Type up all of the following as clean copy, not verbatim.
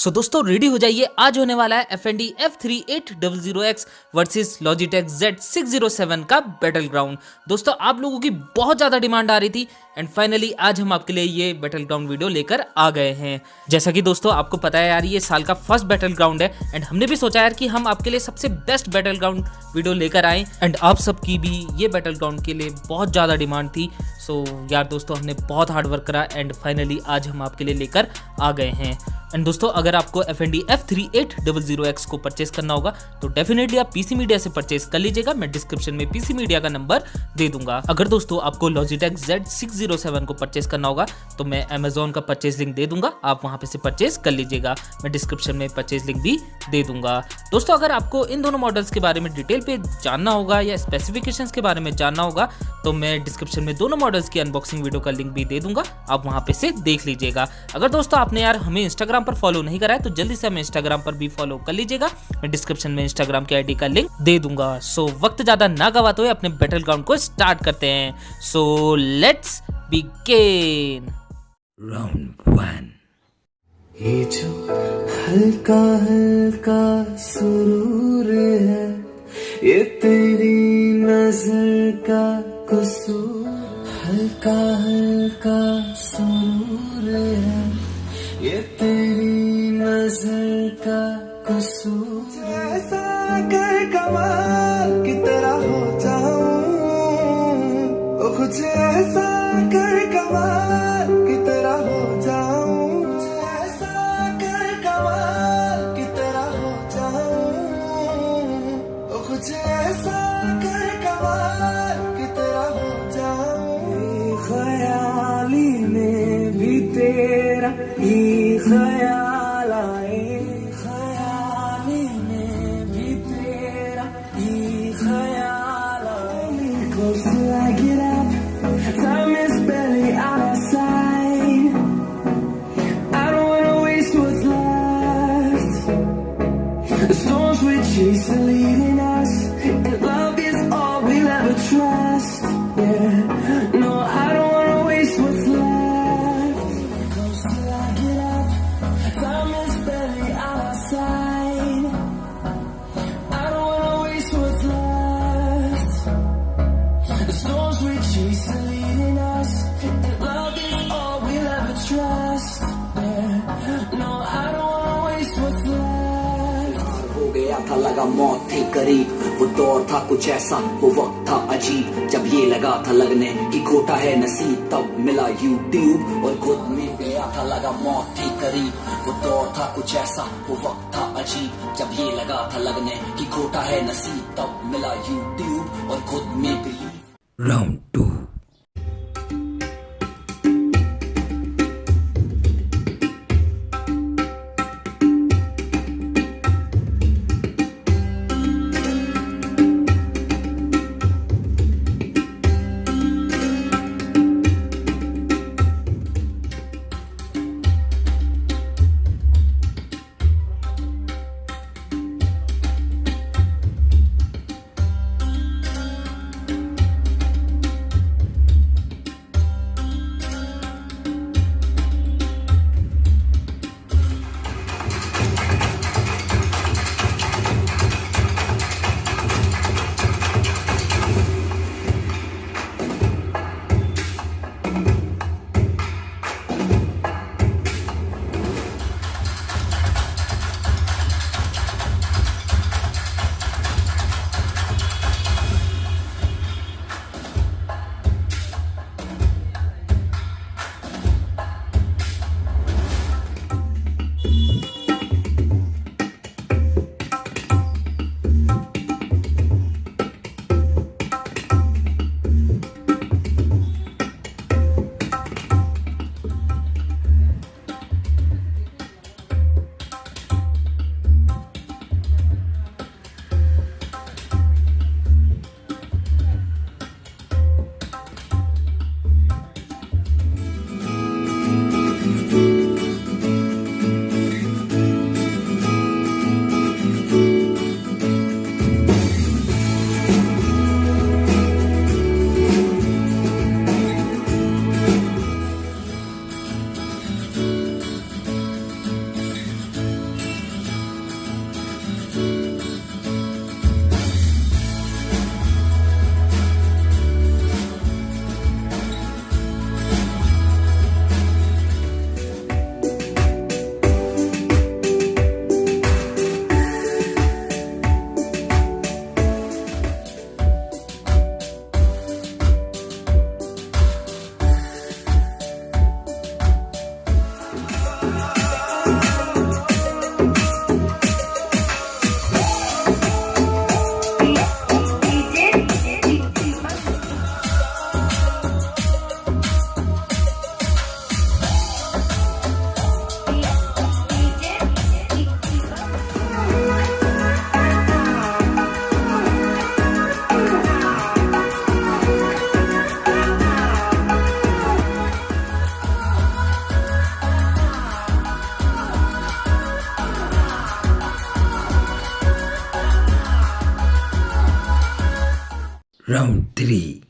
सो दोस्तों रेडी हो जाइए, आज होने वाला है FND F3800X versus Logitech Z607 का बैटल ग्राउंड। दोस्तों आप लोगों की बहुत ज़्यादा डिमांड आ रही थी एंड फाइनली आज हम आपके लिए ये बैटल ग्राउंड वीडियो लेकर आ गए हैं। जैसा कि दोस्तों आपको पता है यार, ये साल का फर्स्ट बैटल ग्राउंड है एंड हमने भी सोचा यार कि हम आपके लिए सबसे बेस्ट बैटल ग्राउंड वीडियो लेकर आए एंड आप सबकी भी ये बैटल ग्राउंड के लिए बहुत ज़्यादा डिमांड थी। सो यार दोस्तों हमने बहुत हार्ड वर्क करा एंड फाइनली आज हम आपके लिए लेकर आ गए हैं। एंड दोस्तों अगर आपको FND F3800X को परचेस करना होगा तो डेफिनेटली आप PC मीडिया से परचेस कर लीजिएगा। मैं डिस्क्रिप्शन में PC मीडिया का नंबर दे दूंगा। अगर दोस्तों आपको Logitech Z607 को परचेस करना होगा तो मैं Amazon का परचेस लिंक दे दूंगा, आप वहां पे से परचेस कर लीजिएगा। मैं डिस्क्रिप्शन में परचेस लिंक भी दे दूंगा। दोस्तों अगर आपको इन दोनों मॉडल्स के बारे में डिटेल पे जानना होगा या स्पेसिफिकेशंस के बारे में जानना होगा तो मैं डिस्क्रिप्शन में दोनों मॉडल्स की अनबॉक्सिंग वीडियो का लिंक भी दे दूंगा, आप वहां पे से देख लीजिएगा। अगर दोस्तों आपने यार हमें इंस्टाग्राम पर फॉलो नहीं करा है तो जल्दी से हमें इंस्टाग्राम पर भी फॉलो कर लीजिएगा। मैं डिस्क्रिप्शन में इंस्टाग्राम की आईडी का लिंक दे दूंगा। सो वक्त ज्यादा ना गवाते हुए अपने बैटल ग्राउंड को स्टार्ट करते हैं। So let's begin. राउंड 1। ये जो हल्का हल्का सुरूर है ये तेरी नजर का कसूर, हल्का हल्का सुरूर है ये तेरी नजर का कसूर। ऐसा कर कमाल की तरह हो जाऊं, ओ कुछ ऐसा कर कमाल की तरह हो जाऊं, ऐसा कर कमाल की तरह हो जाऊं, ओ कुछ ऐसा कर कमाल की तरह हो जाऊं। ख्याली में भी तेरा ही ख्याल आए, ख्याली में भी तेरा ही ख्याल आए। Close till I get up, time is barely on our side. I don't wanna waste what's left. The storms we chase are leading us, and love is all we'll ever trust. Yeah, no, I don't wanna waste what's left. Close till I get up, time is barely on our side. I don't wanna waste what's left. The storms we chase are leading us, and love is all we'll ever trust. Yeah, no, I don't wanna waste what's left. हो गया था, लगा मौत थी करीब, वो दौर था कुछ ऐसा, वो वक्त था अजीब, जब ये लगा था लगने कि खोटा है नसीब, तब मिला YouTube और खुद में गया था, लगा मौत थी करीब, वो दौर था कुछ ऐसा, वो वक्त था अजीब, जब ये लगा था लगने कि खोटा है नसीब, तब मिला YouTube और खुद में believe. Round 2। Round 3.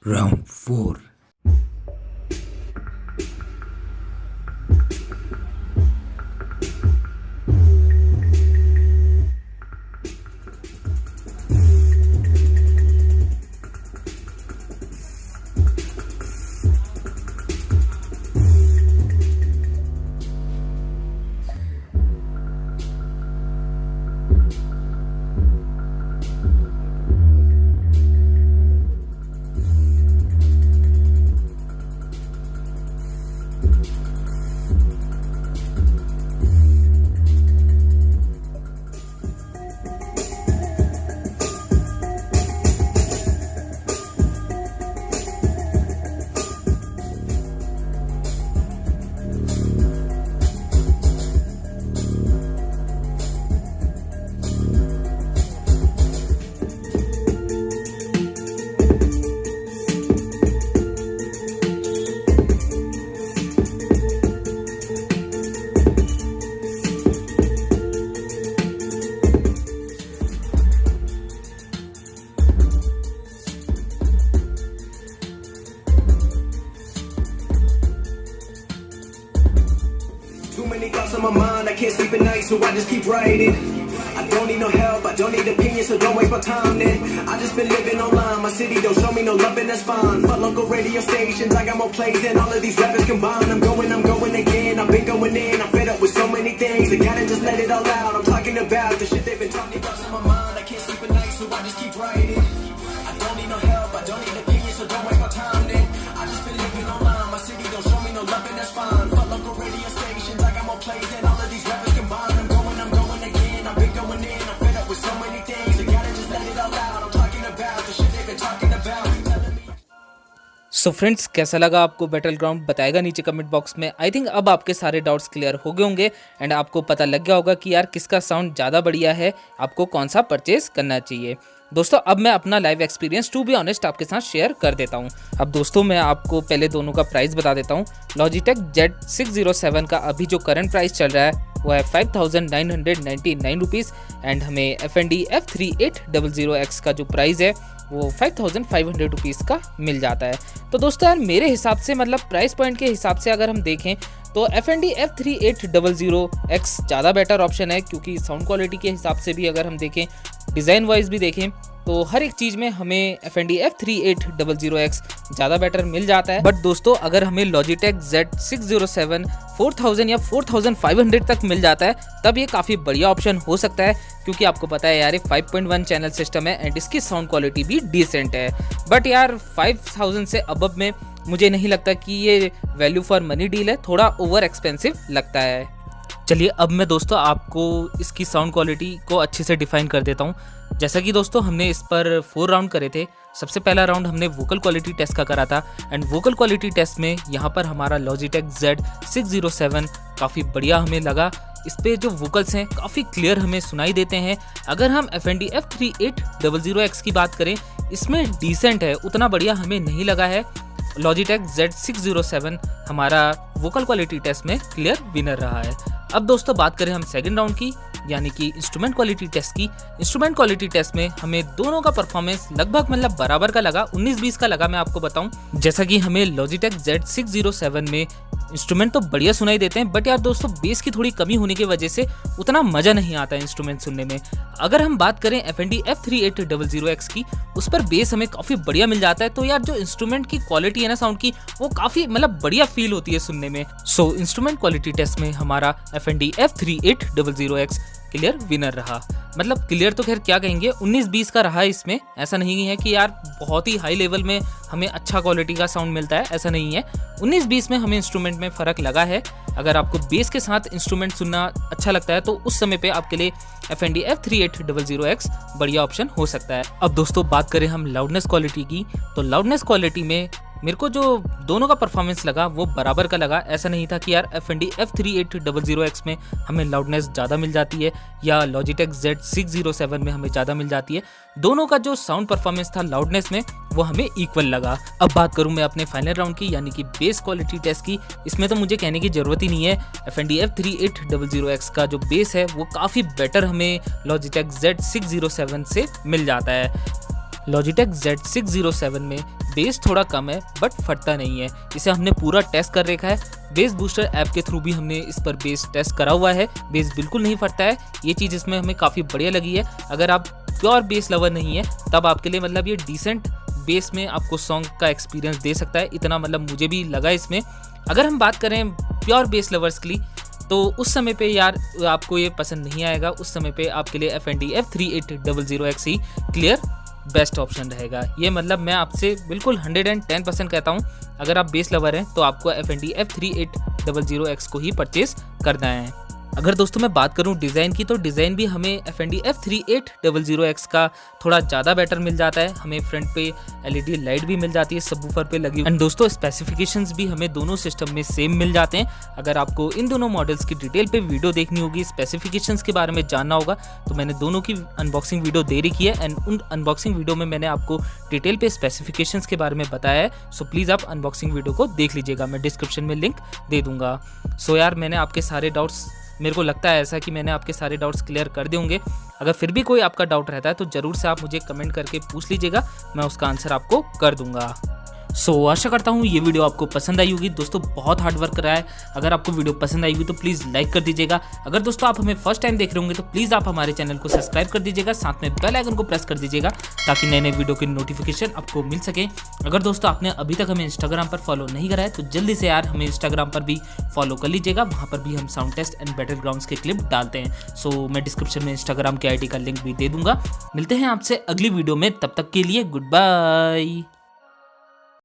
Round 4. Too many thoughts on my mind, I can't sleep at night, so I just keep writing. I don't need no help, I don't need opinions, so don't waste my time then. I just been living online, my city don't show me no love and that's fine. Fuck local radio stations, I got more plays than all of these rappers combined. I'm going again, I've been going in, I'm fed up with so many things. I gotta just let it all out, I'm talking about the shit they've been talking about on my mind. I can't sleep at night, so I just keep writing. I don't need no help, I don't need opinions, so don't waste my time then. I just been living online, my city don't show me no love and that's fine. Fuck local radio stations, I got more plays than all of these rappers combined. I'm going again, I've been going in, I'm fed up with so many things. I gotta just let it all out, I'm talking about the shit they've been talking about. So friends, कैसा लगा आपको battle ground बताएगा नीचे comment box में। I think अब आपके सारे doubts clear हो गए होंगे एंड आपको पता लग गया होगा कि यार किसका साउंड ज़्यादा बढ़िया है, आपको कौन सा परचेज करना चाहिए। दोस्तों अब मैं अपना live experience to be honest आपके साथ शेयर कर देता हूं। अब दोस्तों मैं आपको पहले दोनों का प्राइस बता देता हूं। लॉजिटेक Z607 का अभी जो करंट प्राइस चल रहा है वो है 5,999 रुपीज़ एंड हमें FND F3800X का जो प्राइस है वो 5,500 रुपीज़ का मिल जाता है। तो दोस्तों यार मेरे हिसाब से मतलब प्राइस पॉइंट के हिसाब से अगर हम देखें तो FND F3800X ज़्यादा बेटर ऑप्शन है, क्योंकि साउंड क्वालिटी के हिसाब से भी अगर हम देखें, डिज़ाइन वाइज भी देखें, तो हर एक चीज़ में हमें FND F3800X ज़्यादा बेटर मिल जाता है। बट दोस्तों अगर हमें Logitech Z607 4000 या 4500 तक मिल जाता है तब ये काफ़ी बढ़िया ऑप्शन हो सकता है, क्योंकि आपको पता है यार ये 5.1 चैनल सिस्टम है एंड इसकी साउंड क्वालिटी भी डिसेंट है। बट यार 5000 से अबव में मुझे नहीं लगता कि ये वैल्यू फॉर मनी डील है, थोड़ा ओवर एक्सपेंसिव लगता है। चलिए अब मैं दोस्तों आपको इसकी साउंड क्वालिटी को अच्छे से डिफाइन कर देता हूँ। जैसा कि दोस्तों हमने इस पर 4 राउंड करे थे। सबसे पहला राउंड हमने वोकल क्वालिटी टेस्ट का करा था एंड वोकल क्वालिटी टेस्ट में यहाँ पर हमारा Logitech Z607 काफ़ी बढ़िया हमें लगा। इस पे जो वोकल्स हैं काफ़ी क्लियर हमें सुनाई देते हैं। अगर हम FND F3800X की बात करें, इसमें डिसेंट है, उतना बढ़िया हमें नहीं लगा है। Logitech Z607 हमारा वोकल क्वालिटी टेस्ट में क्लियर विनर रहा है। अब दोस्तों बात करें हम सेकंड राउंड की, यानी कि इंस्ट्रूमेंट क्वालिटी टेस्ट की। इंस्ट्रूमेंट क्वालिटी टेस्ट में हमें दोनों का परफॉर्मेंस लगभग मतलब बराबर का लगा, 19-20 का लगा। मैं आपको बताऊं, जैसा कि हमें Logitech Z607 में इंस्ट्रूमेंट तो बढ़िया सुनाई देते हैं, बट यार दोस्तों बेस की थोड़ी कमी होने की वजह से उतना मज़ा नहीं आता है इंस्ट्रूमेंट सुनने में। अगर हम बात करें FND F3800X की, उस पर बेस हमें काफ़ी बढ़िया मिल जाता है। तो यार जो इंस्ट्रूमेंट की क्वालिटी है ना साउंड की, वो काफ़ी मतलब बढ़िया फील होती है सुनने में। सो इंस्ट्रूमेंट क्वालिटी टेस्ट में हमारा FND F3800X क्लियर विनर रहा। मतलब क्लियर तो खैर क्या कहेंगे, 19-20 का रहा है। इसमें ऐसा नहीं है कि यार बहुत ही हाई लेवल में हमें अच्छा क्वालिटी का साउंड मिलता है, ऐसा नहीं है। 19-20 में हमें इंस्ट्रूमेंट में फ़र्क लगा है। अगर आपको बेस के साथ इंस्ट्रूमेंट सुनना अच्छा लगता है तो उस समय पे आपके लिए FND F3800X बढ़िया ऑप्शन हो सकता है। अब दोस्तों बात करें हम लाउडनेस क्वालिटी की, तो लाउडनेस क्वालिटी में मेरे को जो दोनों का परफॉर्मेंस लगा वो बराबर का लगा। ऐसा नहीं था कि यार FND F3800X में हमें लाउडनेस ज़्यादा मिल जाती है या Logitech Z607 में हमें ज़्यादा मिल जाती है। दोनों का जो साउंड परफॉर्मेंस था लाउडनेस में वो हमें इक्वल लगा। अब बात करूं मैं अपने फाइनल राउंड की, यानी कि बेस क्वालिटी टेस्ट की। इसमें तो मुझे कहने की ज़रूरत ही नहीं है, FND F3800X का जो बेस है वो काफ़ी बेटर हमें Logitech Z607 से मिल जाता है। Logitech Z607 में बेस थोड़ा कम है बट फटता नहीं है। इसे हमने पूरा टेस्ट कर रखा है, बेस बूस्टर ऐप के थ्रू भी हमने इस पर बेस टेस्ट करा हुआ है। बेस बिल्कुल नहीं फटता है, ये चीज़ इसमें हमें काफ़ी बढ़िया लगी है। अगर आप प्योर बेस लवर नहीं है तब आपके लिए मतलब ये डिसेंट बेस में आपको सॉन्ग का एक्सपीरियंस दे सकता है, इतना मतलब मुझे भी लगा इसमें। अगर हम बात करें प्योर बेस लवर्स के लिए, तो उस समय पे यार आपको ये पसंद नहीं आएगा। उस समय पे आपके लिए FND F3800X ही क्लियर बेस्ट ऑप्शन रहेगा। ये मतलब मैं आपसे बिल्कुल 110% कहता हूँ, अगर आप बेस लवर हैं तो आपको FND F3800X को ही परचेज करना है। अगर दोस्तों मैं बात करूं डिज़ाइन की, तो डिज़ाइन भी हमें FND F3800X का थोड़ा ज़्यादा बेटर मिल जाता है। हमें फ्रंट पे LED लाइट भी मिल जाती है सबवूफर पे लगी। एंड दोस्तों स्पेसिफिकेशंस भी हमें दोनों सिस्टम में सेम मिल जाते हैं। अगर आपको इन दोनों मॉडल्स की डिटेल पे वीडियो देखनी होगी, स्पेसिफिकेशंस के बारे में जानना होगा, तो मैंने दोनों की अनबॉक्सिंग वीडियो दे रखी है एंड उन अनबॉक्सिंग वीडियो में मैंने आपको डिटेल पे स्पेसिफिकेशंस के बारे में बताया है। सो प्लीज़ आप अनबॉक्सिंग वीडियो को देख लीजिएगा, मैं डिस्क्रिप्शन में लिंक दे दूँगा। सो यार मैंने आपके सारे डाउट्स, मेरे को लगता है ऐसा कि मैंने आपके सारे डाउट्स क्लियर कर दिए होंगे। अगर फिर भी कोई आपका डाउट रहता है तो ज़रूर से आप मुझे कमेंट करके पूछ लीजिएगा, मैं उसका आंसर आपको कर दूंगा। सो आशा करता हूँ ये वीडियो आपको पसंद आई होगी। दोस्तों बहुत हार्ड वर्क करा है। अगर आपको वीडियो पसंद आई होगी तो प्लीज़ लाइक कर दीजिएगा। अगर दोस्तों आप हमें फर्स्ट टाइम देख रहे होंगे तो प्लीज़ आप हमारे चैनल को सब्सक्राइब कर दीजिएगा, साथ में बेल आइकन को प्रेस कर दीजिएगा ताकि नए नए वीडियो की नोटिफिकेशन आपको मिल सके। अगर दोस्तों आपने अभी तक हमें इंस्टाग्राम पर फॉलो नहीं करा है तो जल्दी से यार हमें इंस्टाग्राम पर भी फॉलो कर लीजिएगा, वहाँ पर भी हम sound test and battlegrounds के क्लिप डालते हैं। सो मैं डिस्क्रिप्शन में इंस्टाग्राम के ID का लिंक भी दे दूंगा। मिलते हैं आपसे अगली वीडियो में, तब तक के लिए गुड बाय।